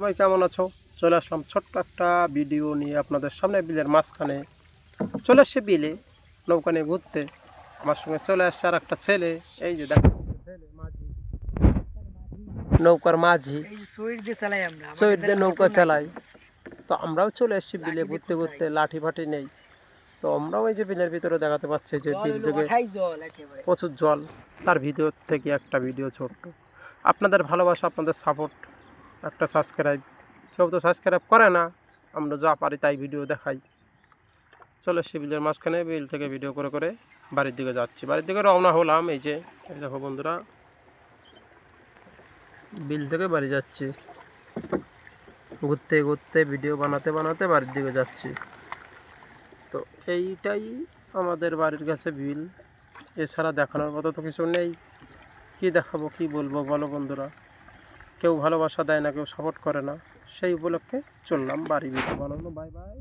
সবাই কেমন আছো? চলে আসলাম ছোট্ট একটা ভিডিও নিয়ে আপনাদের সামনে। বিলের মাঝখানে চলে এসছে বিলে নৌকা নিয়ে ঘুরতে। আমার সঙ্গে চলে আসছে আর একটা ছেলে। এই যে দেখো, ছেলে মাঝি, নৌকার মাঝি, চৈর দিয়ে নৌকা চালাই। তো আমরাও চলে এসেছি বিলে ঘুরতে ঘুরতে। লাঠি ফাঠি নেই, তো আমরাও এই যে বিলের ভিতরে দেখাতে পাচ্ছি যে বিল থেকে প্রচুর জল। তার ভিডিও থেকে একটা ভিডিও ছোট্ট। আপনাদের ভালোবাসা, আপনাদের সাপোর্ট, একটা সাবস্ক্রাইব। কেউ তো সাবস্ক্রাইব করে না, আমরা যা পারি তাই ভিডিও দেখাই। চলে এসছি বিলের মাঝখানে। বিল থেকে ভিডিও করে করে বাড়ির দিকে যাচ্ছি, বাড়ির দিকে রওনা হলাম। এই যে এই দেখো বন্ধুরা, বিল থেকে বাড়ি যাচ্ছি, ঘুরতে ঘুরতে ভিডিও বানাতে বানাতে বাড়ির দিকে যাচ্ছি। তো এইটাই আমাদের বাড়ির কাছে বিল। এছাড়া দেখানোর মতো তো কিছু নেই। কি দেখাবো, কি বলবো বলো বন্ধুরা? কেউ ভালোবাসা দেয় না, কেউ সাপোর্ট করে না। সেই উপলক্ষে চললাম বাড়ি ভিডিও বানানো। Bye bye.